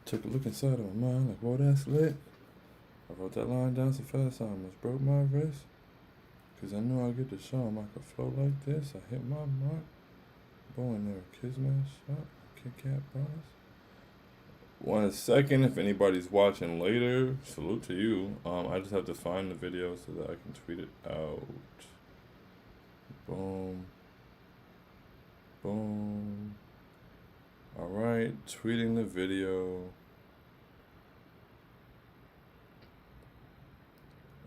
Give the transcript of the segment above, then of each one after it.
Took a look inside of my mind, like, whoa, that's lit. I wrote that line down so fast I almost broke my wrist. Cause I knew I'd get to show 'em I could flow like this. I hit my mark. Boy, and never kiss my shot. Kit Kat bars. 1 second, if anybody's watching later, salute to you. I just have to find the video so that I can tweet it out. Boom. Boom. Alright, tweeting the video.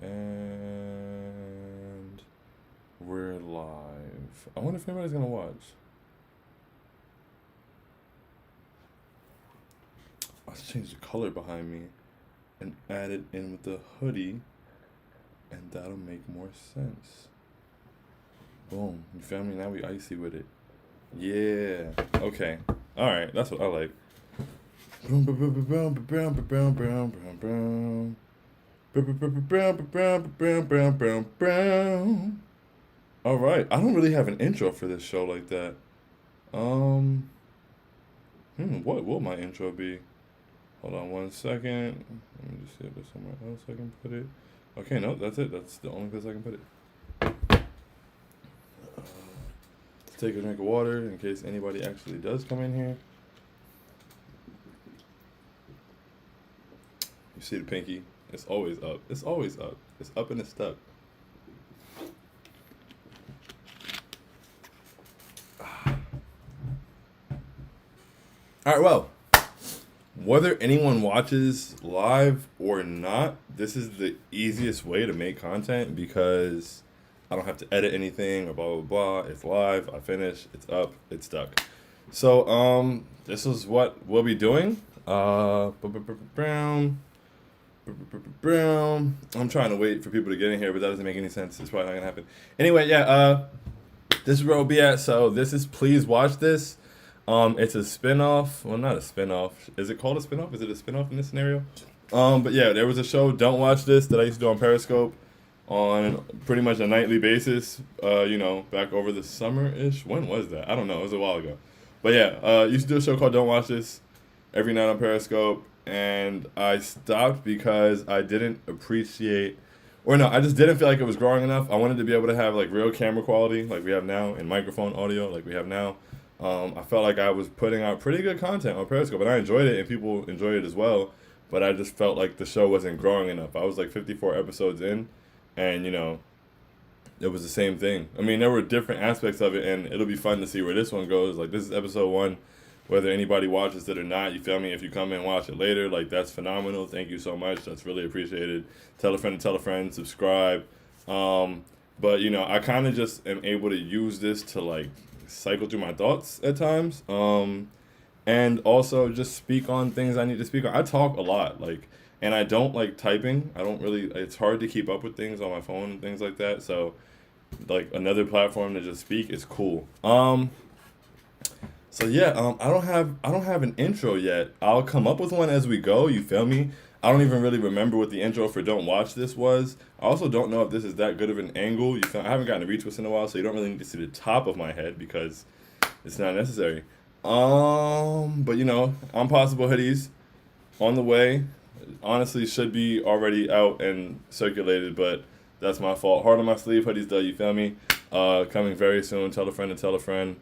And we're live. I wonder if anybody's gonna watch. I'll change the color behind me and add it in with the hoodie, and that'll make more sense. Boom. You feel me? Now we icy with it. Yeah. Okay. Alright, that's what I like. Boom, boom, boom, boom, boom, boom, boom, boom, boom, boom. Alright, I don't really have an intro for this show like that. What will my intro be? Hold on 1 second. Let me just see if there's somewhere else I can put it. Okay, no, that's it. That's the only place I can put it. Let's take a drink of water in case anybody actually does come in here. You see the pinky? It's always up. It's always up. It's up and it's stuck. All right, well, whether anyone watches live or not, this is the easiest way to make content because I don't have to edit anything or blah, blah, blah. It's live. I finish. It's up. It's stuck. So, this is what we'll be doing. I'm trying to wait for people to get in here, but that doesn't make any sense. It's probably not gonna happen. Anyway, yeah, this is where we'll be at. So this is Please Watch This. It's a spin-off. Well, not a spin-off. Is it called a spin-off? Is it a spin-off in this scenario? But yeah, there was a show, Don't Watch This, that I used to do on Periscope on pretty much a nightly basis, back over the summer-ish. When was that? I don't know. It was a while ago. But yeah, used to do a show called Don't Watch This every night on Periscope. And I stopped because I didn't appreciate, I just didn't feel like it was growing enough. I wanted to be able to have like real camera quality like we have now and microphone audio like we have now. I felt like I was putting out pretty good content on Periscope and I enjoyed it and people enjoyed it as well. But I just felt like the show wasn't growing enough. I was like 54 episodes in and, it was the same thing. I mean, there were different aspects of it and it'll be fun to see where this one goes. Like this is episode 1. Whether anybody watches it or not, you feel me? If you come in and watch it later, like that's phenomenal. Thank you so much. That's really appreciated. Tell a friend, subscribe. But I kind of just am able to use this to like cycle through my thoughts at times. And also just speak on things I need to speak on. I talk a lot, and I don't like typing. It's hard to keep up with things on my phone and things like that. So like another platform to just speak is cool. So yeah, I don't have an intro yet. I'll come up with one as we go, you feel me? I don't even really remember what the intro for Don't Watch This was. I also don't know if this is that good of an angle. I haven't gotten a retwist in a while, so you don't really need to see the top of my head because it's not necessary. But Impossible hoodies on the way. Honestly, should be already out and circulated, but that's my fault. Heart on my sleeve hoodies though, you feel me? Coming very soon. Tell a friend to tell a friend.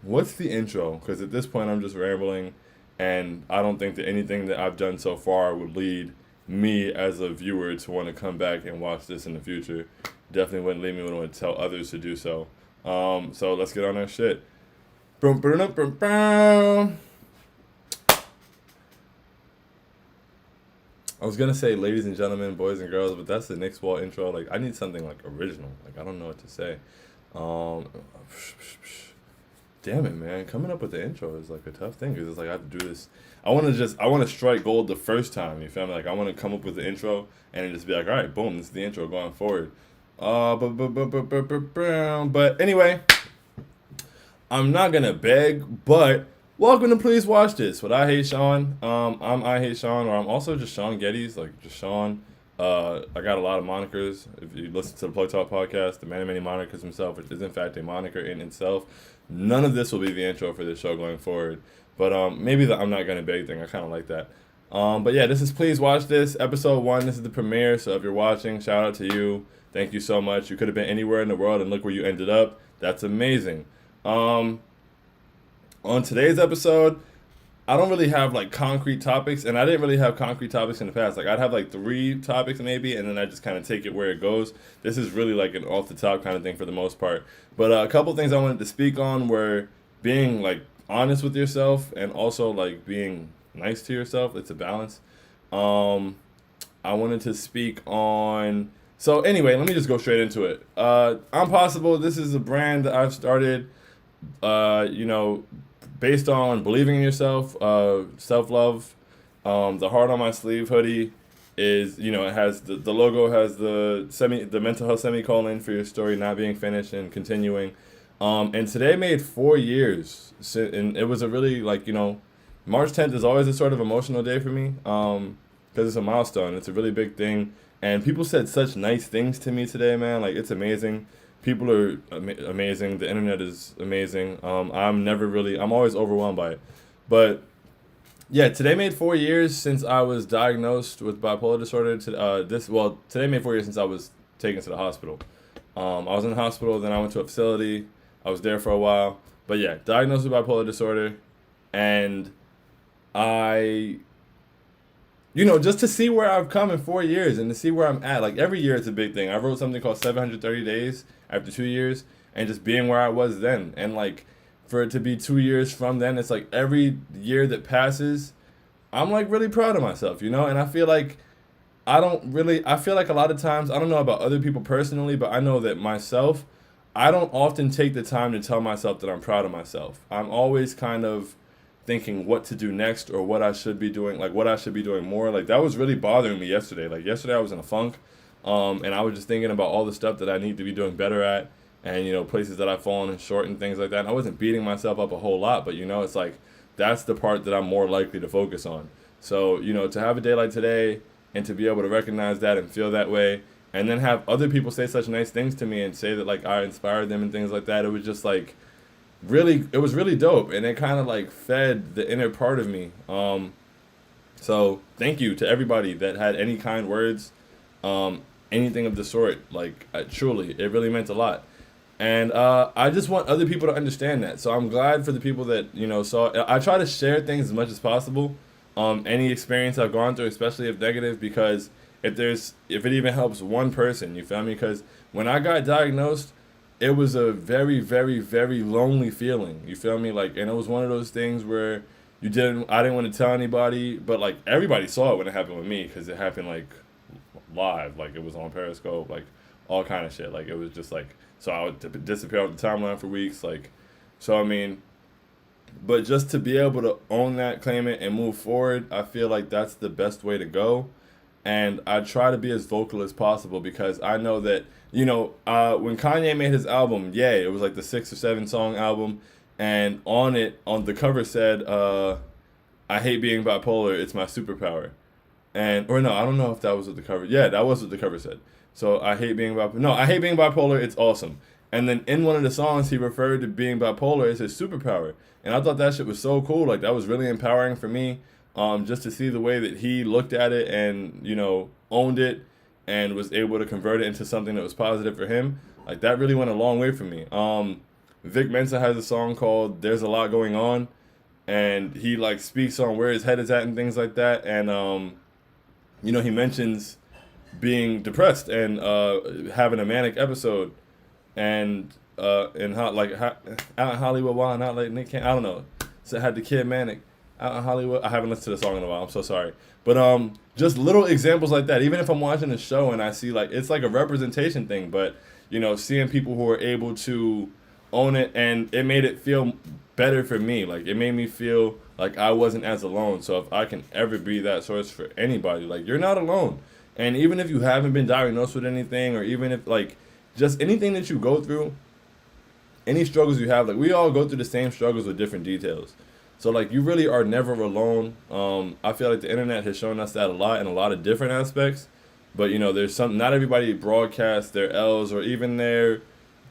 What's the intro? Because at this point I'm just rambling and I don't think that anything that I've done so far would lead me as a viewer to want to come back and watch this in the future. Definitely wouldn't lead me to want to tell others to do so. So let's get on that shit. I was gonna say ladies and gentlemen, boys and girls, but that's the Nick's Wall intro. Like I need something like original. Like I don't know what to say. Damn it, man. Coming up with the intro is like a tough thing because it's like I have to do this. I want to strike gold the first time. You feel me? Like I want to come up with the intro and then just be like, all right, boom, this is the intro going forward. But anyway, I'm not gonna beg, but welcome to Please Watch This with I Hate Sean. I'm I Hate Sean, or I'm also just Sean Geddes, like just Sean. I got a lot of monikers. If you listen to the Plug Talk podcast, the man of many monikers himself, which is in fact a moniker in itself. None of this will be the intro for this show going forward. But maybe the I'm not gonna beg thing. I kind of like that. But yeah, this is Please Watch This, episode 1. This is the premiere, so if you're watching, shout out to you. Thank you so much. You could have been anywhere in the world, and look where you ended up. That's amazing. On today's episode, I don't really have like concrete topics, and I didn't really have concrete topics in the past. Like I'd have like 3 topics maybe, and then I just kind of take it where it goes. This is really like an off the top kind of thing for the most part. But a couple things I wanted to speak on were being like honest with yourself, and also like being nice to yourself. It's a balance. I wanted to speak on. So anyway, let me just go straight into it. I'm Possible. This is a brand that I've started. You know, based on believing in yourself, self-love. The heart on my sleeve hoodie is, you know, it has the logo has the mental health semicolon for your story not being finished and continuing. And today made 4 years, and it was a really like, you know, March 10th is always a sort of emotional day for me, because it's a milestone. It's a really big thing, and people said such nice things to me today, man. Like it's amazing. People are amazing. The internet is amazing. I'm always overwhelmed by it. But yeah, today made 4 years since I was diagnosed with bipolar disorder. Today made 4 years since I was taken to the hospital. I was in the hospital, then I went to a facility. I was there for a while. But yeah, diagnosed with bipolar disorder. And just to see where I've come in 4 years and to see where I'm at, like every year it's a big thing. I wrote something called 730 Days after 2 years, and just being where I was then. And like for it to be 2 years from then, it's like every year that passes, I'm like really proud of myself, you know? And I feel like I feel like a lot of times, I don't know about other people personally, but I know that myself, I don't often take the time to tell myself that I'm proud of myself. I'm always kind of thinking what to do next or what I should be doing, like what I should be doing more. Like that was really bothering me yesterday. Like yesterday I was in a funk, and I was just thinking about all the stuff that I need to be doing better at, and you know, places that I've fallen short and things like that. And I wasn't beating myself up a whole lot, but you know, it's like that's the part that I'm more likely to focus on. So, you know, to have a day like today and to be able to recognize that and feel that way, and then have other people say such nice things to me and say that like I inspired them and things like that, it was just like it was really dope, and it kind of like fed the inner part of me. So thank you to everybody that had any kind words, anything of the sort. Like truly, it really meant a lot, and I just want other people to understand that. So I'm glad for the people that, you know, saw. I try to share things as much as possible, any experience I've gone through, especially if negative, because if it even helps one person, you feel me? Because when I got diagnosed, it was a very, very, very lonely feeling. You feel me? Like, and it was one of those things where I didn't want to tell anybody, but like everybody saw it when it happened with me, because it happened like live, like it was on Periscope, like all kind of shit. Like it was just like, so I would disappear off the timeline for weeks. Like, so I mean, but just to be able to own that, claim it, and move forward, I feel like that's the best way to go. And I try to be as vocal as possible, because I know that, you know, when Kanye made his album, yeah, it was like the 6 or 7 song album, and on the cover said, I hate being bipolar, it's my superpower. Or no, I don't know if that was what the cover, yeah, that was what the cover said. So I hate being bipolar, it's awesome. And then in one of the songs, he referred to being bipolar as his superpower. And I thought that shit was so cool. Like, that was really empowering for me. Just to see the way that he looked at it and, you know, owned it and was able to convert it into something that was positive for him. Like, that really went a long way for me. Vic Mensa has a song called There's a Lot Going On, and he, like, speaks on where his head is at and things like that. And, you know, he mentions being depressed and having a manic episode, and out in Hollywood, why not like Nick Cannon? I don't know. So it had the kid manic out in Hollywood. I haven't listened to the song in a while. I'm so sorry. But just little examples like that. Even if I'm watching a show and I see, like, it's like a representation thing, but, you know, seeing people who are able to own it, and it made it feel better for me. Like, it made me feel like I wasn't as alone. So if I can ever be that source for anybody, like, you're not alone. And even if you haven't been diagnosed with anything, or even if, like, just anything that you go through, any struggles you have, like, we all go through the same struggles with different details. So, like, you really are never alone. I feel like the internet has shown us that a lot in a lot of different aspects. But, you know, not everybody broadcasts their L's or even their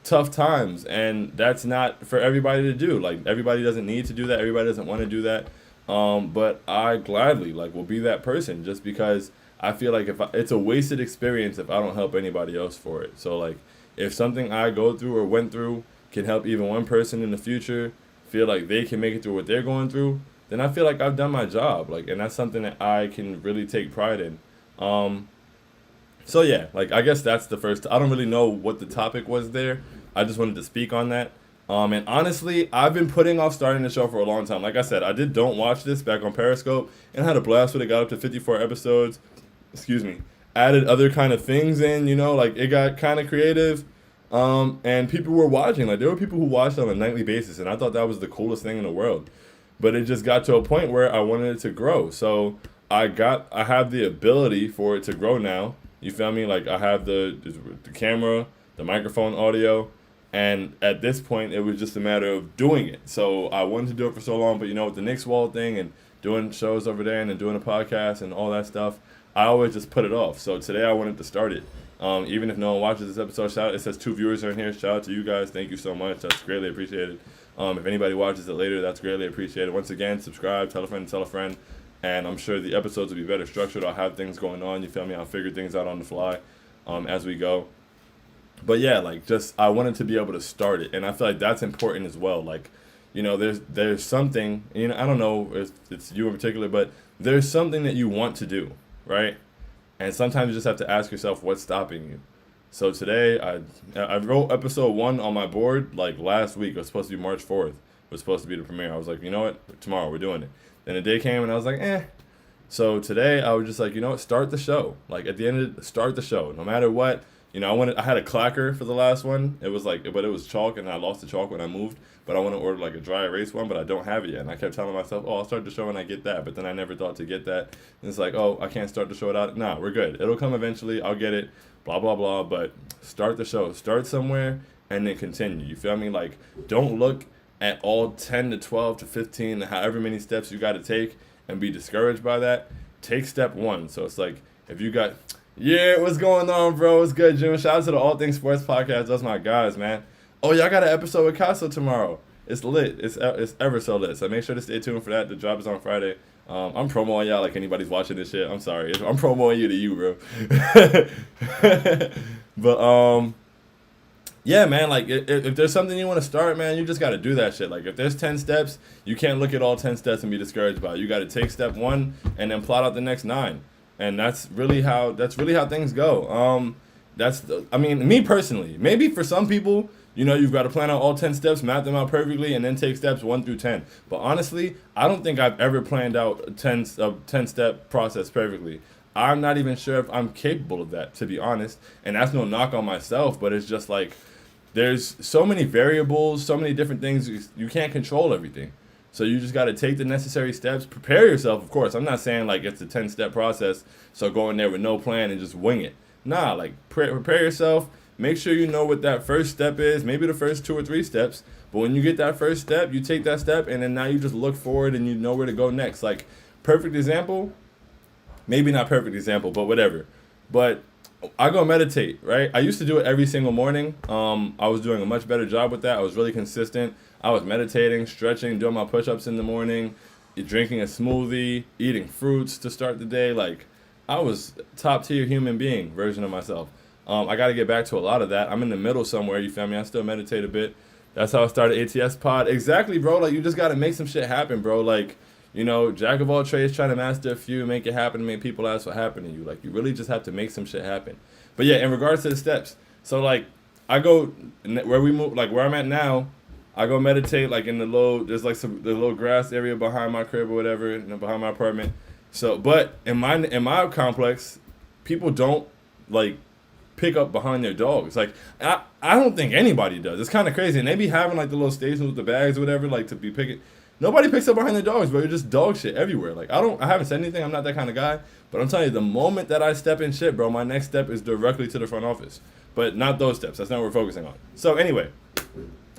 tough times, and that's not for everybody to do. Like, everybody doesn't need to do that. Everybody doesn't want to do that. But I gladly like will be that person, just because I feel like it's a wasted experience if I don't help anybody else for it. So like, if something I go through or went through can help even one person in the future feel like they can make it through what they're going through, then I feel like I've done my job. Like, and that's something that I can really take pride in. So yeah, like, I guess that's the first. I don't really know what the topic was there. I just wanted to speak on that. And honestly, I've been putting off starting the show for a long time. Like I said, I did Don't Watch This back on Periscope and had a blast with it. Got up to 54 episodes. Excuse me. Added other kind of things in, like, it got kind of creative. And people were watching. Like, there were people who watched on a nightly basis, and I thought that was the coolest thing in the world. But it just got to a point where I wanted it to grow. So I have the ability for it to grow now. You feel me? Like, I have the camera, the microphone, audio, and at this point, it was just a matter of doing it. So I wanted to do it for so long, but with the Knicks Wall thing and doing shows over there and then doing a podcast and all that stuff, I always just put it off. So today I wanted to start it. Even if no one watches this episode, shout out. It says 2 viewers are in here. Shout out to you guys. Thank you so much. That's greatly appreciated. If anybody watches it later, that's greatly appreciated. Once again, subscribe, tell a friend, and I'm sure the episodes will be better structured. I'll have things going on. You feel me? I'll figure things out on the fly as we go. But yeah, like, just I wanted to be able to start it, and I feel like that's important as well. Like, there's something, I don't know if it's you in particular, but there's something that you want to do, right? And sometimes you just have to ask yourself what's stopping you. So today, I wrote episode 1 on my board, like, last week. It was supposed to be March 4th. It was supposed to be the premiere. I was like, you know what? Tomorrow, we're doing it. Then the day came, and I was like, eh. So today, I was just like, start the show. Like, at the end of it, start the show. No matter what. I had a clacker for the last one. It was like, but it was chalk, and I lost the chalk when I moved. But I want to order like a dry erase one, but I don't have it yet. And I kept telling myself, I'll start the show when I get that. But then I never thought to get that. And it's like, I can't start the show without it. Nah, we're good. It'll come eventually. I'll get it. Blah, blah, blah. But start the show. Start somewhere and then continue. You feel me? Like, don't look at all 10 to 12 to 15, however many steps you got to take and be discouraged by that. Take step 1. So it's like, if you got... Yeah, what's going on, bro? It's good, Jim. Shout out to the All Things Sports Podcast. That's my guys, man. Oh, y'all got an episode with Casso tomorrow. It's lit. It's ever so lit. So make sure to stay tuned for that. The drop is on Friday. I'm promoting y'all like anybody's watching this shit. I'm sorry. I'm promoting you to you, bro. But, yeah, man, like, if there's something you want to start, man, you just got to do that shit. Like, if there's 10 steps, you can't look at all 10 steps and be discouraged by it. You got to take step 1 and then plot out the next 9. And that's really how things go. Me personally, maybe for some people, you've got to plan out all 10 steps, map them out perfectly, and then take steps 1 through 10. But honestly, I don't think I've ever planned out a 10-step process perfectly. I'm not even sure if I'm capable of that, to be honest. And that's no knock on myself, but it's just like, there's so many variables, so many different things. You can't control everything. So you just got to take the necessary steps. Prepare yourself, of course. I'm not saying, like, it's a 10-step process, so go in there with no plan and just wing it. Nah, like, prepare yourself. Make sure you know what that first step is, maybe the first 2 or 3 steps. But when you get that first step, you take that step, and then now you just look forward and you know where to go next. Like, perfect example, maybe not perfect example, but whatever. But I go meditate, right? I used to do it every single morning. I was doing a much better job with that. I was really consistent. I was meditating, stretching, doing my push-ups in the morning, drinking a smoothie, eating fruits to start the day. Like, I was top-tier human being version of myself. I got to get back to a lot of that. I'm in the middle somewhere, you feel me? I still meditate a bit. That's how I started ATS Pod. Exactly, bro. Like, you just got to make some shit happen, bro. Like, jack of all trades, trying to master a few, make it happen, make people ask what happened to you. Like, you really just have to make some shit happen. But yeah, in regards to the steps, so like, I go where we move, like where I'm at now, I go meditate like in there's like the little grass area behind my crib or whatever, behind my apartment. So, but in my complex, people don't like pick up behind their dogs. Like, I don't think anybody does. It's kind of crazy, and they be having like the little stations with the bags or whatever, like to be picking. Nobody picks up behind their dogs, but you're just dog shit everywhere. Like, I haven't said anything. I'm not that kind of guy. But I'm telling you, the moment that I step in shit, bro, my next step is directly to the front office. But not those steps. That's not what we're focusing on. So anyway,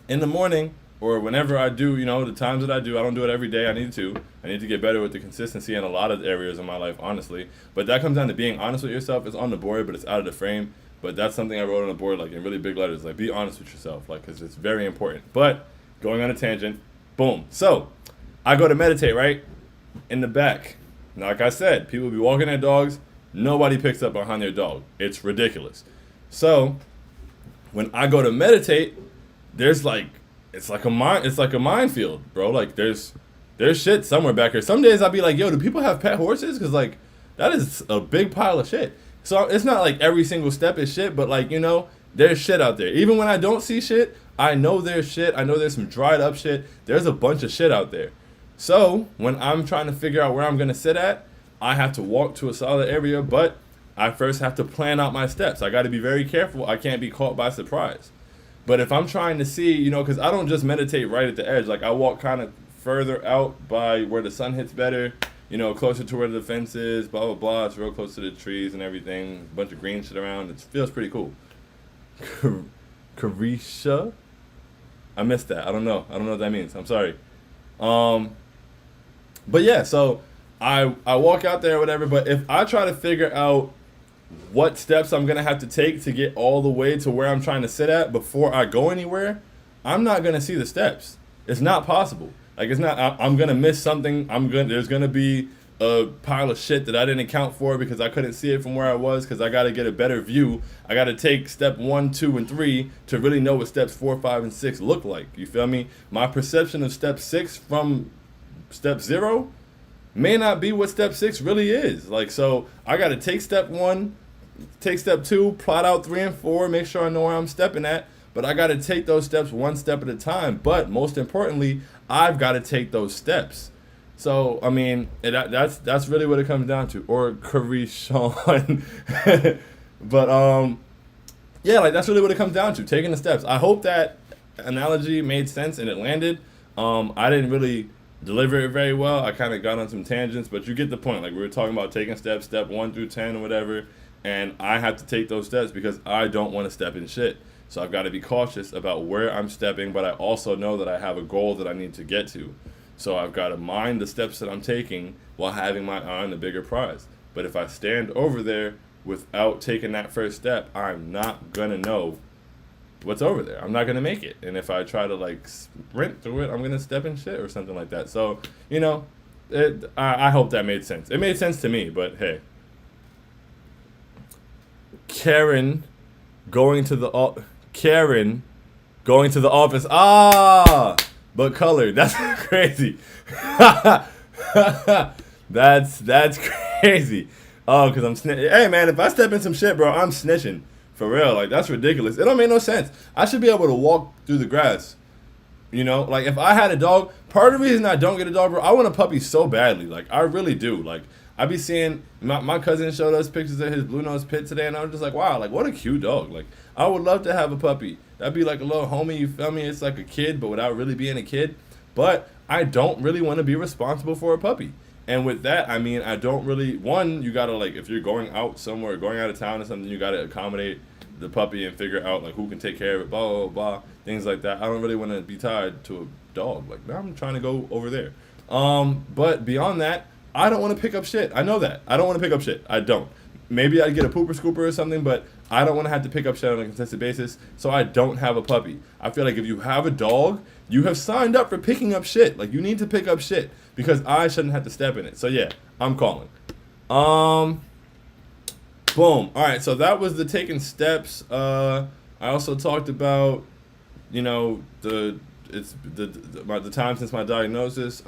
in the morning or whenever I do, the times that I don't do it every day. I need to get better with the consistency in a lot of areas of my life, honestly. But that comes down to being honest with yourself. It's on the board, but it's out of the frame. But that's something I wrote on the board, like in really big letters. Like, be honest with yourself, like, because it's very important. But going on a tangent, boom. So I go to meditate, right? In the back. Now, like I said, people be walking their dogs. Nobody picks up behind their dog. It's ridiculous. So when I go to meditate, there's like it's like a minefield, bro. Like there's shit somewhere back here. Some days I'll be like, yo, do people have pet horses? Because like that is a big pile of shit. So it's not like every single step is shit, but like, you know, there's shit out there. Even when I don't see shit, I know there's shit. I know there's some dried up shit. There's a bunch of shit out there. So when I'm trying to figure out where I'm gonna sit at, I have to walk to a solid area, but I first have to plan out my steps. I got to be very careful. I can't be caught by surprise. But if I'm trying to see, you know, because I don't just meditate right at the edge. Like I walk kind of further out by where the sun hits better, you know, closer to where the fence is, blah, blah, blah. It's real close to the trees and everything. A bunch of green shit around. It feels pretty cool. Carisha? I missed that. I don't know what that means. I'm sorry. But yeah, so I walk out there or whatever. But if I try to figure out what steps I'm going to have to take to get all the way to where I'm trying to sit at before I go anywhere, I'm not going to see the steps. It's not possible. Like, it's not, I'm going to miss something. There's going to be a pile of shit that I didn't account for because I couldn't see it from where I was because I got to get a better view. I got to take step 1, 2, and 3 to really know what steps 4, 5, and 6 look like. You feel me? My perception of step 6 from step 0 may not be what step 6 really is. Like, so I got to take step 1, take step 2, plot out 3 and 4, make sure I know where I'm stepping at. But I got to take those steps one step at a time. But most importantly, I've got to take those steps. So, I mean, that's really what it comes down to. Or Carishawn. But, yeah, like, that's really what it comes down to, taking the steps. I hope that analogy made sense and it landed. I didn't really deliver it very well. I kind of got on some tangents, but you get the point. Like, we were talking about taking steps, step 1 through 10 or whatever, and I have to take those steps because I don't want to step in shit. So I've got to be cautious about where I'm stepping, but I also know that I have a goal that I need to get to. So I've got to mind the steps that I'm taking while having my eye on the bigger prize. But if I stand over there without taking that first step, I'm not going to know what's over there. I'm not going to make it. And if I try to, like, sprint through it, I'm going to step in shit or something like that. So, you know, I hope that made sense. It made sense to me, but hey. Karen going to the office. But colored. That's crazy. That's crazy. Oh, because I'm snitching. Hey, man, if I step in some shit, bro, I'm snitching. For real. Like, that's ridiculous. It don't make no sense. I should be able to walk through the grass. You know? Like, if I had a dog, part of the reason I don't get a dog, bro, I want a puppy so badly. Like, I really do. Like, I be seeing, my cousin showed us pictures of his blue nose pit today, and I was just like, wow, like, what a cute dog. Like, I would love to have a puppy. That'd be like a little homie, you feel me? It's like a kid, but without really being a kid. But I don't really want to be responsible for a puppy. And with that, I mean, I don't really, one, you gotta, like, if you're going out somewhere, going out of town or something, you gotta accommodate the puppy and figure out, like, who can take care of it, blah, blah, blah, things like that. I don't really want to be tied to a dog. Like, now I'm trying to go over there. But beyond that, I don't want to pick up shit. I know that. I don't want to pick up shit. I don't. Maybe I'd get a pooper scooper or something, but I don't want to have to pick up shit on a consistent basis, so I don't have a puppy. I feel like if you have a dog, you have signed up for picking up shit. Like, you need to pick up shit because I shouldn't have to step in it. So, yeah, I'm calling. Boom. All right, so that was the taking steps. I also talked about, you know, the time since my diagnosis.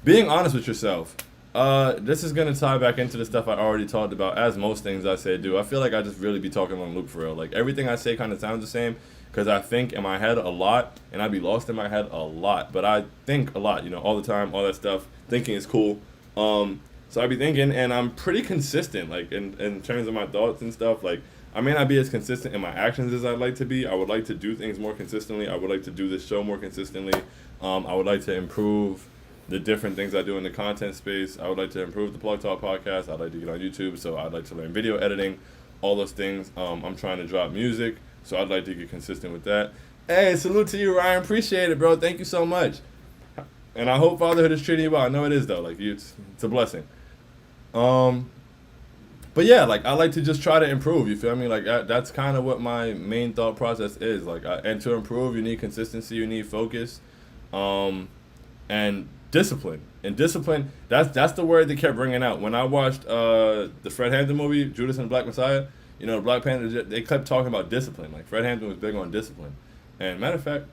Being honest with yourself. This is going to tie back into the stuff I already talked about, as most things I say do. I feel like I just really be talking on loop for real. Like, everything I say kind of sounds the same because I think in my head a lot, and I be lost in my head a lot. But I think a lot, you know, all the time, all that stuff. Thinking is cool. So I be thinking, and I'm pretty consistent, like, in terms of my thoughts and stuff. Like, I may not be as consistent in my actions as I'd like to be. I would like to do things more consistently. I would like to do this show more consistently. I would like to improve the different things I do in the content space. I would like to improve the Plug Talk podcast. I'd like to get on YouTube, so I'd like to learn video editing, all those things. I'm trying to drop music, so I'd like to get consistent with that. Hey, salute to you, Ryan. Appreciate it, bro. Thank you so much. And I hope fatherhood is treating you well. I know it is, though. Like, it's a blessing. But yeah, like I like to just try to improve. You feel me? Like that's kind of what my main thought process is. Like, and to improve, you need consistency, you need focus, um, and discipline. And discipline, that's the word they kept bringing out. When I watched the Fred Hampton movie, Judas and the Black Messiah, you know, Black Panther, they kept talking about discipline. Like Fred Hampton was big on discipline. And matter of fact,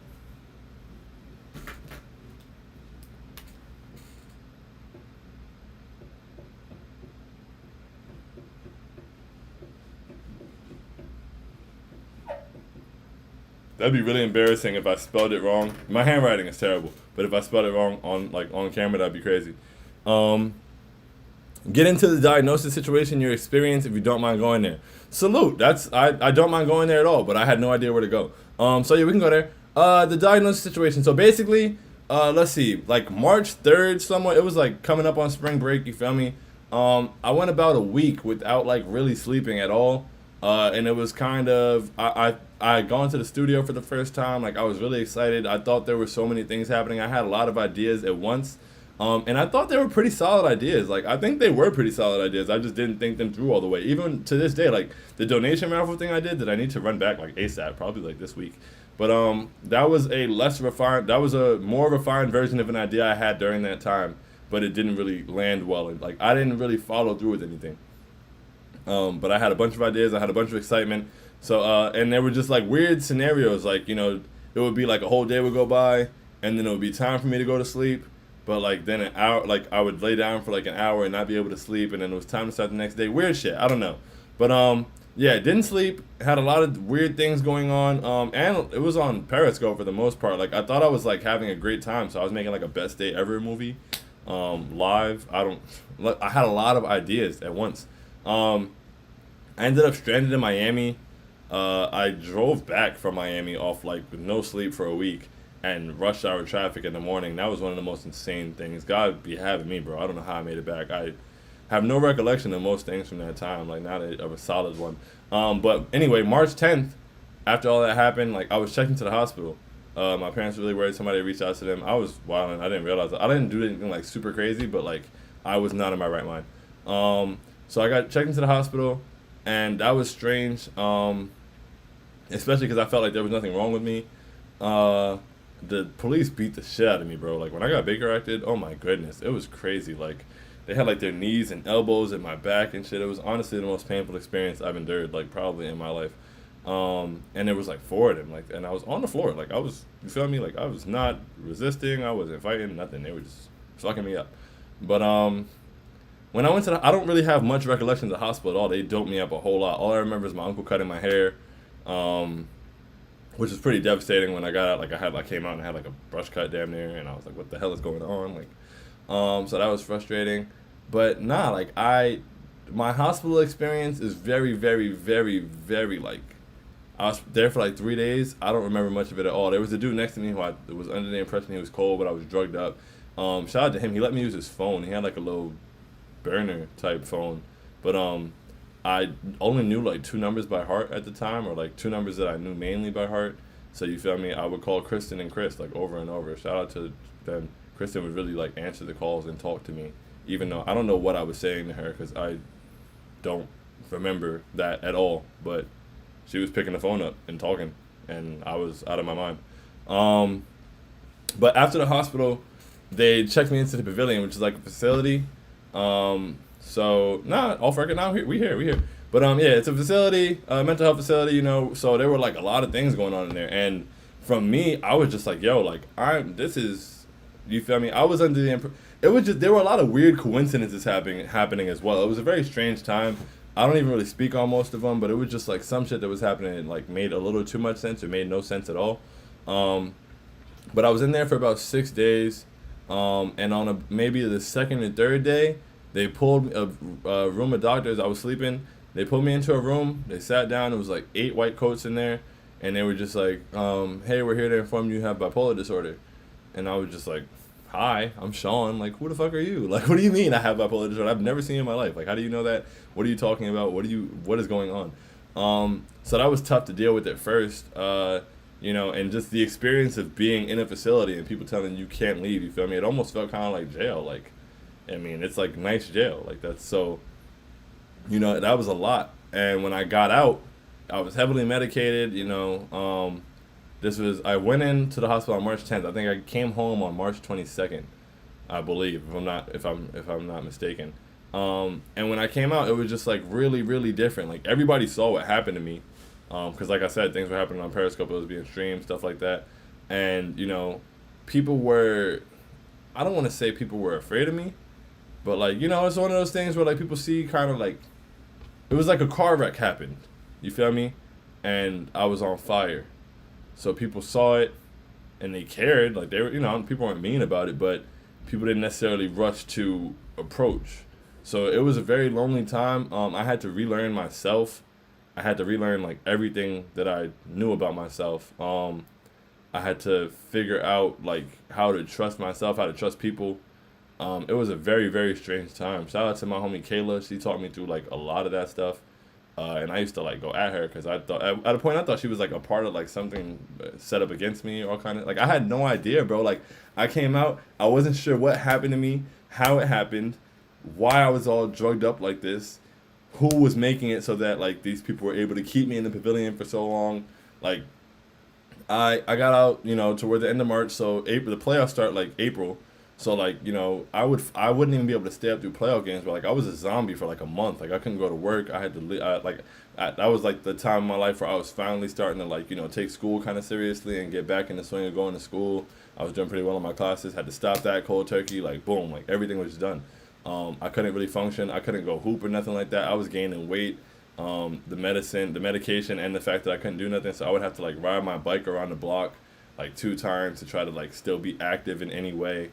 that'd be really embarrassing if I spelled it wrong. My handwriting is terrible, but if I spelled it wrong on camera, that'd be crazy. Um, get into the diagnosis situation, your experience, if you don't mind going there. Salute. I don't mind going there at all, but I had no idea where to go. So yeah, we can go there. The diagnosis situation. So basically, let's see, like March 3rd, somewhere. It was like coming up on spring break. You feel me? I went about a week without like really sleeping at all. And it was kind of I had gone to the studio for the first time. Like I was really excited. I thought there were so many things happening. I had a lot of ideas at once. And I thought they were pretty solid ideas. Like I think they were pretty solid ideas. I just didn't think them through all the way. Even to this day, like the donation raffle thing I did that I need to run back like ASAP, probably like this week. But that was a less refined. That was a more refined version of an idea I had during that time. But it didn't really land well. And like I didn't really follow through with anything. But I had a bunch of ideas. I had a bunch of excitement. So and there were just like weird scenarios. Like you know, it would be like a whole day would go by, and then it would be time for me to go to sleep. But like then an hour, like I would lay down for like an hour and not be able to sleep, and then it was time to start the next day. Weird shit. I don't know. But yeah, didn't sleep. Had a lot of weird things going on. And it was on Periscope for the most part. Like I thought I was like having a great time, so I was making like a best day ever movie, live. I had a lot of ideas at once. I ended up stranded in Miami. I drove back from Miami off like with no sleep for a week and rush hour traffic in the morning. That was one of the most insane things. God be having me, bro. I don't know how I made it back. I have no recollection of most things from that time, like not of a solid one. But anyway, March 10th, after all that happened, like I was checked into the hospital. My parents were really worried somebody reached out to them. I was wilding. I didn't realize I didn't do anything like super crazy, but like I was not in my right mind. So I got checked into the hospital, and that was strange. Especially because I felt like there was nothing wrong with me. The police beat the shit out of me, bro. Like when I got Baker acted, oh my goodness, it was crazy. Like they had like their knees and elbows in my back and shit. It was honestly the most painful experience I've endured, like probably in my life. And there was like four of them, like, and I was on the floor, like I was, you feel me? Like I was not resisting, I wasn't fighting, nothing. They were just fucking me up. But when I went to the, I don't really have much recollection of the hospital at all. They doped me up a whole lot. All I remember is my uncle cutting my hair. Which was pretty devastating when I got out. Like I came out and had like a brush cut damn near, and I was like, what the hell is going on? Like, so that was frustrating. But nah, like my hospital experience is very, very, very, very like, I was there for like 3 days. I don't remember much of it at all. There was a dude next to me who I was under the impression he was cold, but I was drugged up. Shout out to him. He let me use his phone. He had like a little burner type phone, but I only knew like two numbers by heart at the time, or like two numbers that I knew mainly by heart. So you feel me? I would call Kristen and Chris like over and over. Shout out to them. Kristen would really like answer the calls and talk to me, even though I don't know what I was saying to her because I don't remember that at all. But she was picking the phone up and talking, and I was out of my mind. But after the hospital, they checked me into the pavilion, which is like a facility. So off record now. We here. But yeah, it's a facility, mental health facility. You know, so there were like a lot of things going on in there, and from me, I was just like, yo, like you feel me? I was under the it was just there were a lot of weird coincidences happening as well. It was a very strange time. I don't even really speak on most of them, but it was just like some shit that was happening and like made a little too much sense or made no sense at all. But I was in there for about 6 days, and on maybe the second and third day, they pulled a room of doctors. I was sleeping. They pulled me into a room. They sat down. There was like 8 white coats in there, and they were just like, "Hey, we're here to inform you have bipolar disorder." And I was just like, "Hi, I'm Sean. Like, who the fuck are you? Like, what do you mean I have bipolar disorder? I've never seen it in my life. Like, how do you know that? What are you talking about? What is going on?" So that was tough to deal with at first. You know, and just the experience of being in a facility and people telling you can't leave. You feel me? It almost felt kind of like jail. Like, I mean, it's like nice jail. Like that's so. That was a lot. And when I got out, I was heavily medicated. I went into the hospital on March 10th. I think I came home on March 22nd, I believe, if I'm not mistaken. And when I came out, it was just like really, really different. Like everybody saw what happened to me, because like I said, things were happening on Periscope. It was being streamed, stuff like that, and people were. I don't want to say people were afraid of me, but like it's one of those things where like people see kind of like it was like a car wreck happened. You feel me? And I was on fire, so people saw it and they cared. Like they were, people weren't mean about it, but people didn't necessarily rush to approach. So it was a very lonely time. I had to relearn myself. I had to relearn like everything that I knew about myself. I had to figure out like how to trust myself, how to trust people. It was a very, very strange time. Shout out to my homie Kayla. She taught me through like a lot of that stuff. And I used to like go at her because I thought at a point I thought she was like a part of like something set up against me or kind of like I had no idea, bro. Like I came out, I wasn't sure what happened to me, how it happened, why I was all drugged up like this, who was making it so that like these people were able to keep me in the pavilion for so long. Like I got out, toward the end of March, so April the playoffs start like April. So like, I wouldn't even be able to stay up through playoff games, but like I was a zombie for like a month. Like I couldn't go to work. I had to that was like the time in my life where I was finally starting to like, take school kind of seriously and get back in the swing of going to school. I was doing pretty well in my classes. Had to stop that cold turkey. Like boom, like everything was done. I couldn't really function. I couldn't go hoop or nothing like that. I was gaining weight. The medicine, the medication, and the fact that I couldn't do nothing. So I would have to like ride my bike around the block like 2 times to try to like still be active in any way.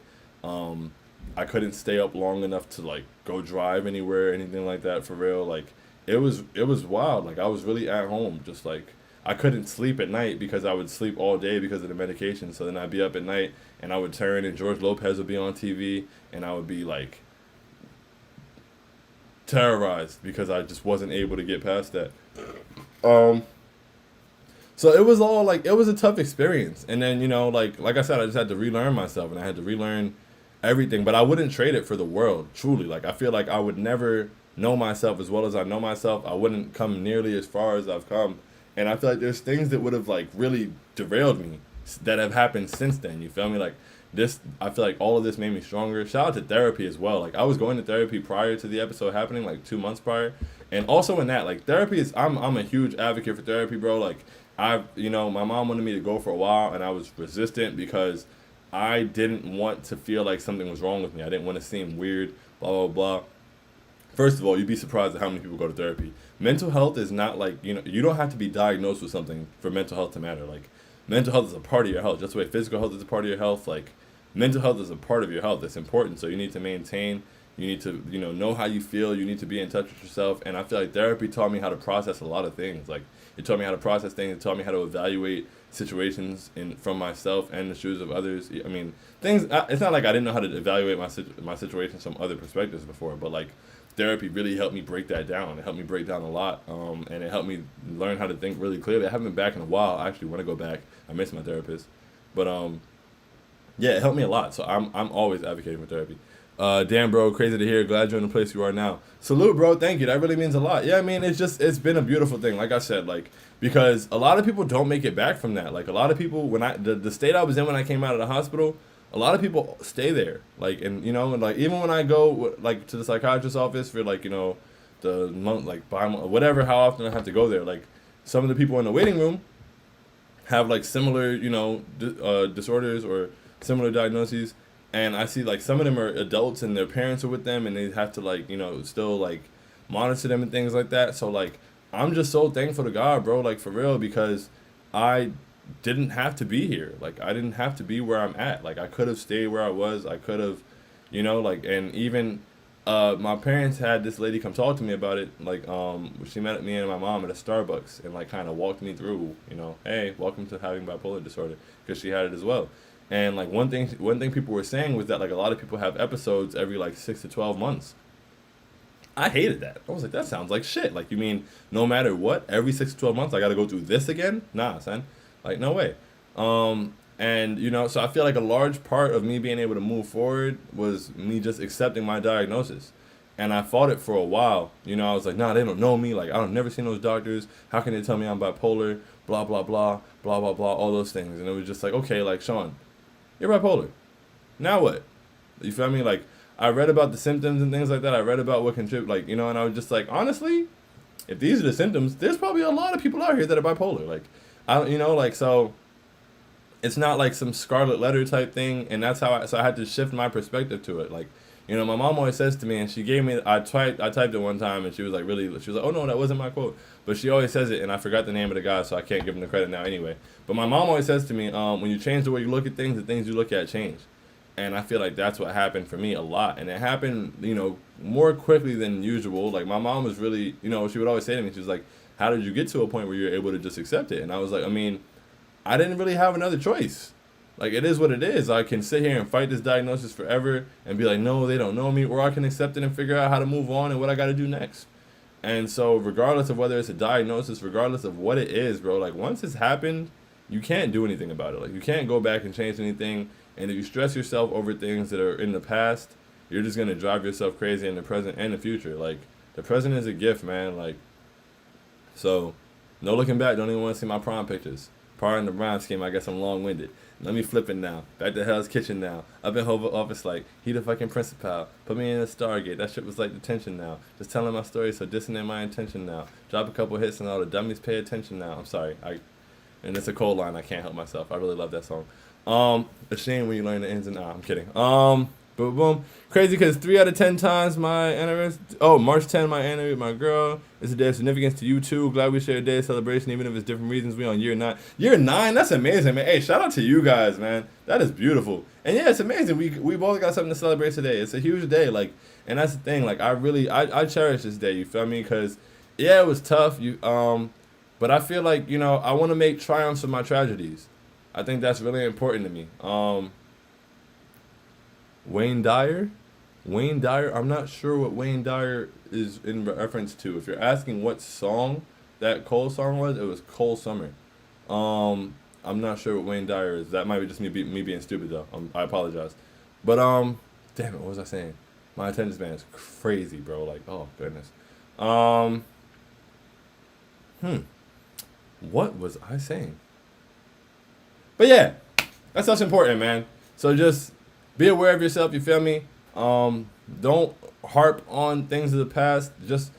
I couldn't stay up long enough to like go drive anywhere, anything like that for real. Like it was wild. Like I was really at home, just like I couldn't sleep at night because I would sleep all day because of the medication. So then I'd be up at night and I would turn and George Lopez would be on TV and I would be like terrorized because I just wasn't able to get past that. Um, so it was all like it was a tough experience, and then like I said, I just had to relearn myself, and I had to relearn everything. But I wouldn't trade it for the world. Truly, like I feel like I would never know myself as well as I know myself. I wouldn't come nearly as far as I've come, and I feel like there's things that would have like really derailed me that have happened since then. You feel me? Like this, I feel like all of this made me stronger. Shout out to therapy as well. Like I was going to therapy prior to the episode happening, like 2 months prior, and also in that, like therapy is. I'm a huge advocate for therapy, bro. Like my mom wanted me to go for a while, and I was resistant because I didn't want to feel like something was wrong with me. I didn't want to seem weird, blah, blah, blah. First of all, you'd be surprised at how many people go to therapy. Mental health is not like, you don't have to be diagnosed with something for mental health to matter. Like, mental health is a part of your health. Just the way physical health is a part of your health, like, mental health is a part of your health. It's important. So you need to maintain, you need to, know how you feel. You need to be in touch with yourself. And I feel like therapy taught me how to process a lot of things. Like, it taught me how to process things. It taught me how to evaluate situations from myself and the shoes of others. I mean, things. It's not like I didn't know how to evaluate my situations from other perspectives before, but like therapy really helped me break that down. It helped me break down a lot, and it helped me learn how to think really clearly. I haven't been back in a while. I actually want to go back. I miss my therapist, but yeah, it helped me a lot. So I'm always advocating for therapy. Damn, bro, crazy to hear. Glad you're in the place you are now. Salute, bro. Thank you. That really means a lot. Yeah, I mean, it's been a beautiful thing. Like I said, like because a lot of people don't make it back from that. Like a lot of people, when the state I was in when I came out of the hospital, a lot of people stay there. Like and and like even when I go like to the psychiatrist's office for like the month like whatever how often I have to go there. Like some of the people in the waiting room have like similar disorders or similar diagnoses. And I see like some of them are adults and their parents are with them and they have to like, still like monitor them and things like that. So like I'm just so thankful to God, bro, like for real, because I didn't have to be here. Like I didn't have to be where I'm at. Like I could have stayed where I was. I could have, like and even my parents had this lady come talk to me about it. Like she met me and my mom at a Starbucks and like kind of walked me through, hey, welcome to having bipolar disorder because she had it as well. And like one thing people were saying was that like a lot of people have episodes every like 6 to 12 months. I hated that. I was like, that sounds like shit. Like you mean no matter what, every 6 to 12 months I got to go through this again? Nah, son. Like no way. And so I feel like a large part of me being able to move forward was me just accepting my diagnosis. And I fought it for a while. You know, I was like, nah, they don't know me. Like, I don't never seen those doctors. How can they tell me I'm bipolar? Blah, blah, blah, blah, blah, blah, all those things. And it was just like, okay, like, Sean, you're bipolar. Now what? You feel me? Like, I read about the symptoms and things like that. I read about what contribute, like, you know, and I was just like, honestly, if these are the symptoms, there's probably a lot of people out here that are bipolar. Like, you know, like, so it's not like some scarlet letter type thing. And that's how so I had to shift my perspective to it. Like, you know, my mom always says to me, and she gave me, I typed it one time, and she was like, she was like, oh no, that wasn't my quote. But she always says it, and I forgot the name of the guy, so I can't give him the credit now anyway. But my mom always says to me, when you change the way you look at things, the things you look at change. And I feel like that's what happened for me a lot. And it happened, you know, more quickly than usual. Like, my mom was really, you know, she would always say to me, she was like, how did you get to a point where you're able to just accept it? And I was like, I mean, I didn't really have another choice. Like, it is what it is. I can sit here and fight this diagnosis forever and be like, no, they don't know me. Or I can accept it and figure out how to move on and what I got to do next. And so regardless of whether it's a diagnosis, regardless of what it is, bro, like, once it's happened, you can't do anything about it. Like, you can't go back and change anything. And if you stress yourself over things that are in the past, you're just going to drive yourself crazy in the present and the future. Like, the present is a gift, man. Like, so no looking back. Don't even want to see my prom pictures. Pardon the rhyme scheme. I guess I'm long-winded. Let me flip it now. Back to Hell's Kitchen now. Up in Hova office like, he the fucking principal. Put me in a Stargate. That shit was like detention now. Just telling my story so dissonant my intention now. Drop a couple hits and all the dummies pay attention now. I'm sorry. And it's a cold line. I can't help myself. I really love that song. A shame when you learn the ins and outs. I'm kidding. Boom, boom. Crazy because 3 out of 10 times my anniversary. Oh, March 10, my anniversary with my girl. It's a day of significance to you too. Glad we share a day of celebration, even if it's different reasons. We on year 9. Year 9, that's amazing, man. Hey, shout out to you guys, man. That is beautiful. And yeah, it's amazing. We both got something to celebrate today. It's a huge day, like, and that's the thing. Like, I cherish this day. You feel me? Because yeah, it was tough. But I feel like, you know, I want to make triumphs of my tragedies. I think that's really important to me. Wayne Dyer? I'm not sure what Wayne Dyer is in reference to. If you're asking what song that Cole song was, it was Cole Summer. I'm not sure what Wayne Dyer is. That might be just me being stupid though. I apologize. But damn it, what was I saying? My attention span is crazy, bro. Like, oh goodness. What was I saying? But yeah, that's what's important, man. So just be aware of yourself, you feel me? Don't harp on things of the past. Just,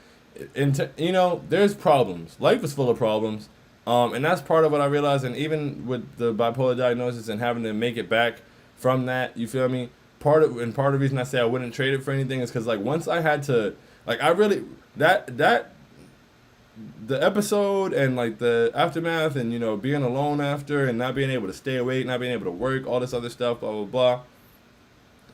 you know, there's problems. Life is full of problems. And that's part of what I realized. And even with the bipolar diagnosis and having to make it back from that, you feel me? Part of the reason I say I wouldn't trade it for anything is because, like, once I had to, like, I really, the episode and like the aftermath and, you know, being alone after and not being able to stay awake, not being able to work, all this other stuff, blah, blah, blah.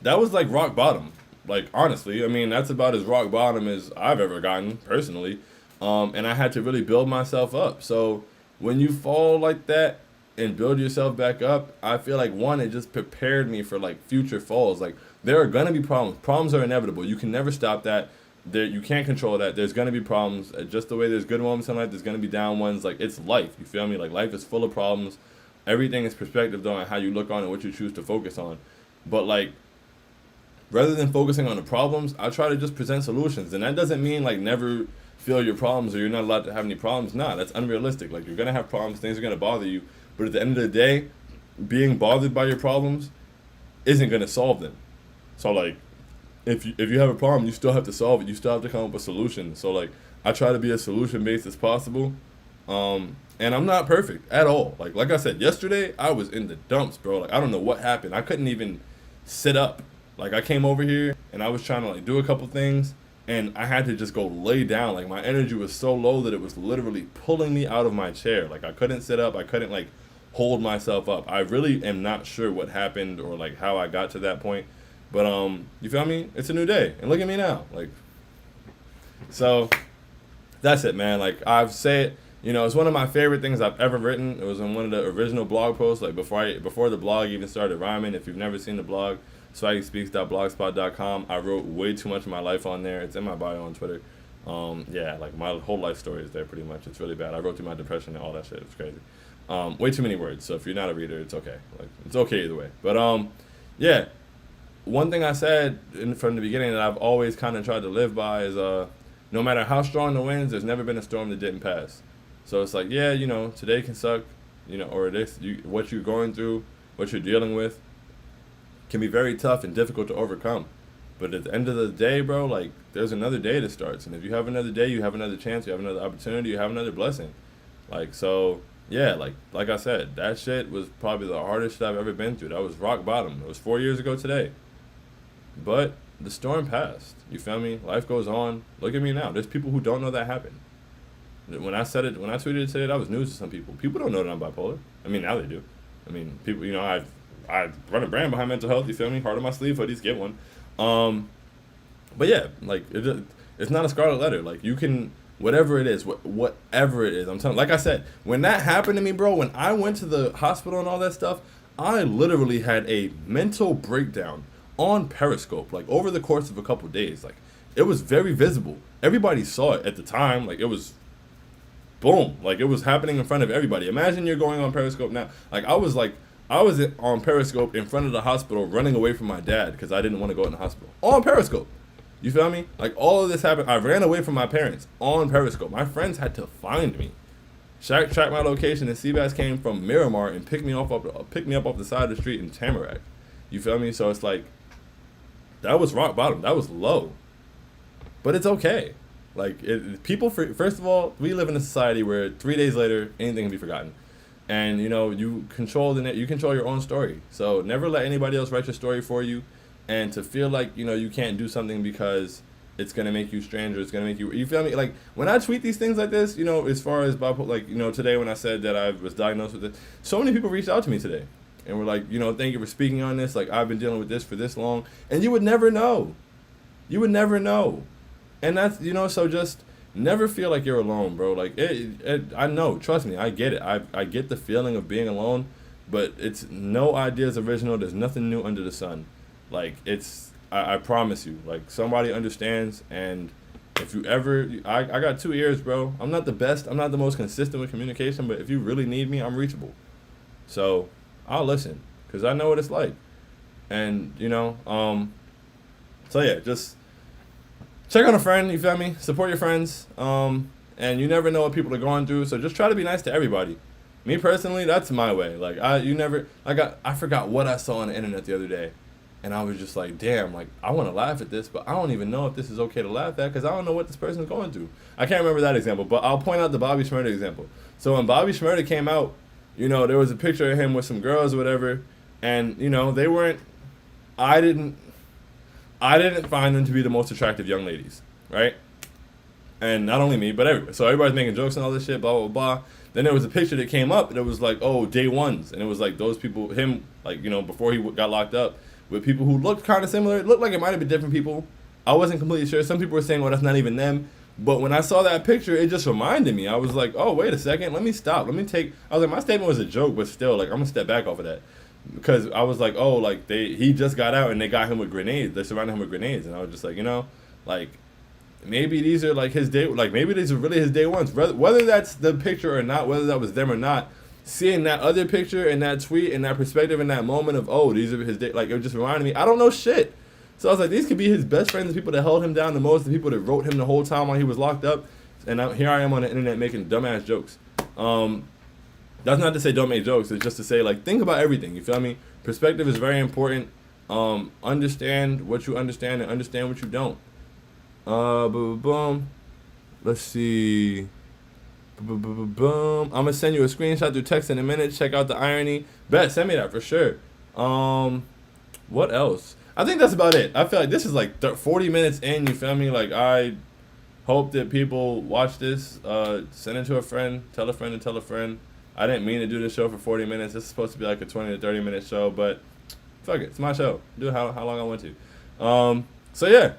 That was like rock bottom. Like, honestly, I mean, that's about as rock bottom as I've ever gotten personally. And I had to really build myself up. So when you fall like that and build yourself back up, I feel like, one, it just prepared me for like future falls. Like, there are going to be problems. Problems are inevitable. You can never stop that. You can't control that. There's going to be problems. Just the way there's good moments in life, there's going to be down ones. Like, it's life. You feel me? Like, life is full of problems. Everything is perspective, though, on how you look on and what you choose to focus on. But, like, rather than focusing on the problems, I try to just present solutions. And that doesn't mean, like, never feel your problems or you're not allowed to have any problems. Nah, that's unrealistic. Like, you're going to have problems. Things are going to bother you. But at the end of the day, being bothered by your problems isn't going to solve them. So, like, if you have a problem, you still have to solve it. You still have to come up with solutions. So, like, I try to be as solution-based as possible. And I'm not perfect at all. Like I said, yesterday, I was in the dumps, bro. Like, I don't know what happened. I couldn't even sit up. Like, I came over here, and I was trying to, like, do a couple things, and I had to just go lay down. Like, my energy was so low that it was literally pulling me out of my chair. Like, I couldn't sit up. I couldn't, like, hold myself up. I really am not sure what happened or, like, how I got to that point. But, you feel me? It's a new day. And look at me now. Like, so that's it, man. Like, I've said, you know, it's one of my favorite things I've ever written. It was in one of the original blog posts, like, before the blog even started rhyming. If you've never seen the blog, swaggyspeaks.blogspot.com. I wrote way too much of my life on there. It's in my bio on Twitter. Yeah, like, my whole life story is there pretty much. It's really bad. I wrote through my depression and all that shit. It's crazy. Way too many words. So if you're not a reader, it's okay. Like, it's okay either way. But, yeah. one thing I said from the beginning that I've always kind of tried to live by is no matter how strong the winds, there's never been a storm that didn't pass. So it's like, yeah, today can suck, or what you're going through, what you're dealing with, can be very tough and difficult to overcome. But at the end of the day, bro, like, there's another day that starts. And if you have another day, you have another chance, you have another opportunity, you have another blessing. Like, so, yeah, like I said, that shit was probably the hardest shit I've ever been through. That was rock bottom. It was 4 years ago today. But the storm passed. You feel me? Life goes on. Look at me now. There's people who don't know that happened. When I tweeted it today, that was news to some people. People don't know that I'm bipolar. I mean, now they do. I mean, people, I run a brand behind mental health. You feel me? Heart on my sleeve, hoodies, get one. But yeah, like, it's not a scarlet letter. Like, you can, whatever it is, whatever it is. I'm telling, like I said, when that happened to me, bro, when I went to the hospital and all that stuff, I literally had a mental breakdown on Periscope, like, over the course of a couple days. Like, it was very visible. Everybody saw it at the time. Like, it was boom. Like, it was happening in front of everybody. Imagine you're going on Periscope now. Like, I was on Periscope in front of the hospital running away from my dad because I didn't want to go in the hospital. On Periscope. You feel me? Like, all of this happened. I ran away from my parents on Periscope. My friends had to find me. Shaq tracked my location, and Seabass came from Miramar and picked me up off the side of the street in Tamarack. You feel me? So it's like, that was rock bottom. That was low. But it's okay. Like, first of all, we live in a society where 3 days later, anything can be forgotten. And, you control your own story. So never let anybody else write your story for you. And to feel like, you can't do something because it's going to make you strange or it's going to make you feel me? Like, when I tweet these things like this, as far as bipolar, like, today when I said that I was diagnosed with it, so many people reached out to me today. And were like, thank you for speaking on this. Like, I've been dealing with this for this long. And you would never know. You would never know. And that's, so just never feel like you're alone, bro. Like, I know, trust me, I get it. I get the feeling of being alone, but it's no ideas original. There's nothing new under the sun. Like, I promise you, like, somebody understands. And if you ever, I got 2 ears, bro. I'm not the best. I'm not the most consistent with communication, but if you really need me, I'm reachable. So I'll listen, because I know what it's like. And, so yeah, just check on a friend, you feel me? Support your friends. And you never know what people are going through, so just try to be nice to everybody. Me personally, that's my way. Like, I forgot what I saw on the internet the other day. And I was just like, damn, like, I want to laugh at this, but I don't even know if this is okay to laugh at because I don't know what this person's going through. I can't remember that example, but I'll point out the Bobby Shmurda example. So when Bobby Shmurda came out, there was a picture of him with some girls or whatever, and, they weren't, I didn't find them to be the most attractive young ladies, right? And not only me, but everybody. So everybody's making jokes and all this shit, blah, blah, blah. Then there was a picture that came up, and it was like, oh, day ones. And it was like those people, him, like, before he got locked up, with people who looked kind of similar. It looked like it might have been different people. I wasn't completely sure. Some people were saying, well, that's not even them. But when I saw that picture, it just reminded me. I was like, oh, wait a second. Let me stop. I was like, my statement was a joke, but still, like, I'm going to step back off of that. Because I was like, oh, like, he just got out and they got him with grenades. They surrounded him with grenades. And I was just like, like, maybe these are, like, maybe these are really his day ones. Whether that's the picture or not, whether that was them or not, seeing that other picture and that tweet and that perspective and that moment of, oh, these are his day, like, it just reminded me, I don't know shit. So I was like, these could be his best friends, the people that held him down the most, the people that wrote him the whole time while he was locked up. And here I am on the internet making dumbass jokes. That's not to say don't make jokes. It's just to say, like, think about everything. You feel me? Perspective is very important. Understand what you understand and understand what you don't. Boom. Let's see. Boom. I'm gonna send you a screenshot through text in a minute. Check out the irony. Bet, send me that for sure. What else? I think that's about it. I feel like this is like 40 minutes in. You feel me? Like, I hope that people watch this. Send it to a friend. Tell a friend to tell a friend. I didn't mean to do this show for 40 minutes. This is supposed to be like a 20 to 30 minute show, but fuck it. It's my show. Do it how long I want to. So yeah.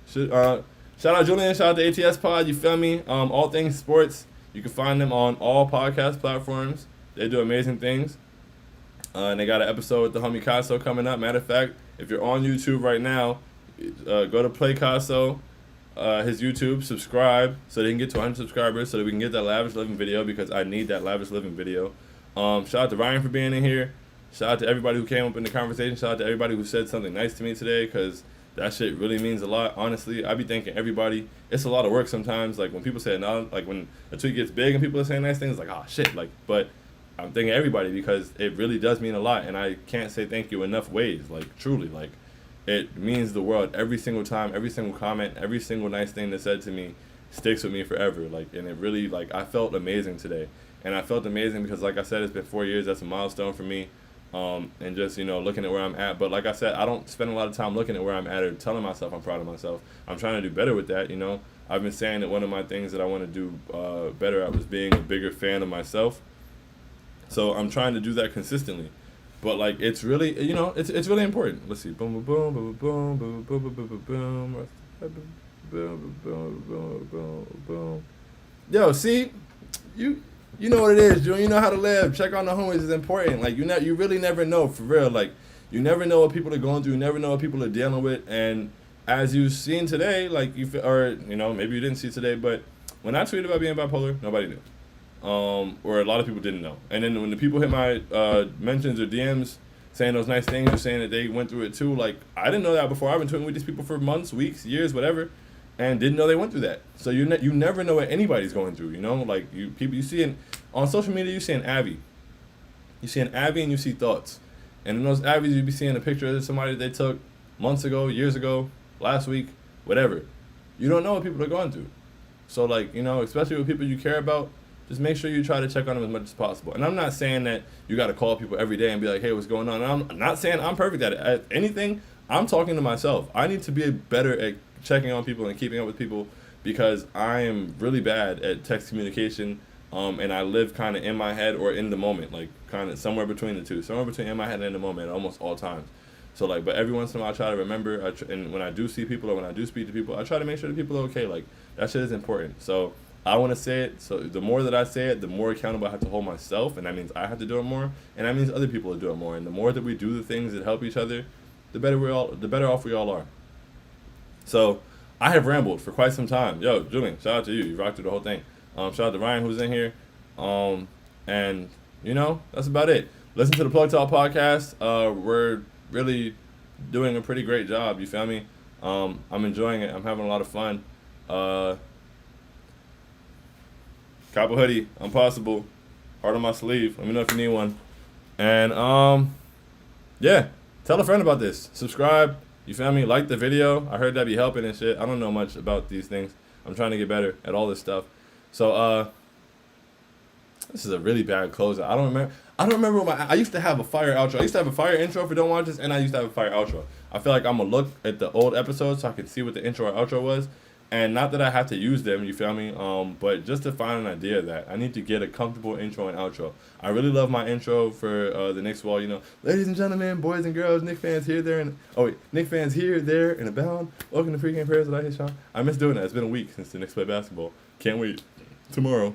Shout out Julian. Shout out to ATS Pod. You feel me? All things sports. You can find them on all podcast platforms. They do amazing things. And they got an episode with the homie Casso coming up. Matter of fact, if you're on YouTube right now, go to Play Casso, his YouTube, subscribe so they can get to 100 subscribers so that we can get that Lavish Living video because I need that Lavish Living video. Shout out to Ryan for being in here. Shout out to everybody who came up in the conversation. Shout out to everybody who said something nice to me today, because that shit really means a lot. Honestly, I be thanking everybody. It's a lot of work sometimes. Like when people say no, like when a tweet gets big and people are saying nice things, like oh shit, like. But I'm thanking everybody because it really does mean a lot, and I can't say thank you enough ways. Like truly, like it means the world every single time, every single comment, every single nice thing that's said to me sticks with me forever. Like, and it really, like, I felt amazing today. And I felt amazing because, like I said, it's been 4 years. That's a milestone for me. And just, you know, looking at where I'm at. But like I said, I don't spend a lot of time looking at where I'm at or telling myself I'm proud of myself. I'm trying to do better with that, you know. I've been saying that one of my things that I want to do better at was being a bigger fan of myself. So I'm trying to do that consistently. But, like, it's really, you know, it's really important. Let's see. Boom, boom, boom, boom, boom, boom, boom, boom, boom, boom. Boom, boom, boom, boom, boom. Yo, see, you know what it is, June. You know how to live. Check on the homies is important. Like you really never know, for real. Like you never know what people are going through. You never know what people are dealing with. And as you've seen today, like or you know, maybe you didn't see today, but when I tweeted about being bipolar, nobody knew, or a lot of people didn't know. And then when the people hit my mentions or DMs saying those nice things or saying that they went through it too, like I didn't know that before. I've been tweeting with these people for months, weeks, years, whatever. And didn't know they went through that. So you never know what anybody's going through, you know? Like, you see on social media, you see an Abby. You see an Abby and you see thoughts. And in those Abbies, you be seeing a picture of somebody that they took months ago, years ago, last week, whatever. You don't know what people are going through. So, like, you know, especially with people you care about, just make sure you try to check on them as much as possible. And I'm not saying that you got to call people every day and be like, hey, what's going on? And I'm not saying I'm perfect at it. At anything, I'm talking to myself. I need to be better at checking on people and keeping up with people because I am really bad at text communication, and I live kind of in my head or in the moment, like kind of somewhere between the two, somewhere between in my head and in the moment at almost all times. So like, but every once in a while I try to remember, and when I do see people or when I do speak to people, I try to make sure that people are okay. Like that shit is important. So I want to say it. So the more that I say it, the more accountable I have to hold myself, and that means I have to do it more, and that means other people will do it more. And the more that we do the things that help each other, the better off we all are. So I have rambled for quite some time. Yo, Julian, shout out to you. You rocked through the whole thing. Shout out to Ryan who's in here. And you know, that's about it. Listen to the Plug Talk podcast. We're really doing a pretty great job. You feel me? I'm enjoying it. I'm having a lot of fun. Cop a hoodie, Impossible, heart on my sleeve. Let me know if you need one. And yeah, tell a friend about this. Subscribe. You feel me? Like the video. I heard that be helping and shit. I don't know much about these things. I'm trying to get better at all this stuff. So this is a really bad closer. I don't remember I used to have a fire outro. I used to have a fire intro for Don't Watch This, and I used to have a fire outro. I feel like I'm gonna look at the old episodes so I can see what the intro or outro was. And not that I have to use them, you feel me? But just to find an idea of that, I need to get a comfortable intro and outro. I really love my intro for the Knicks wall, you know. Ladies and gentlemen, boys and girls, Knicks fans here, there, and Knicks fans here, there, and abound. Welcome to Pre-Game Prayers with I Hate Sean. I miss doing that. It's been a week since the Knicks played basketball. Can't wait tomorrow.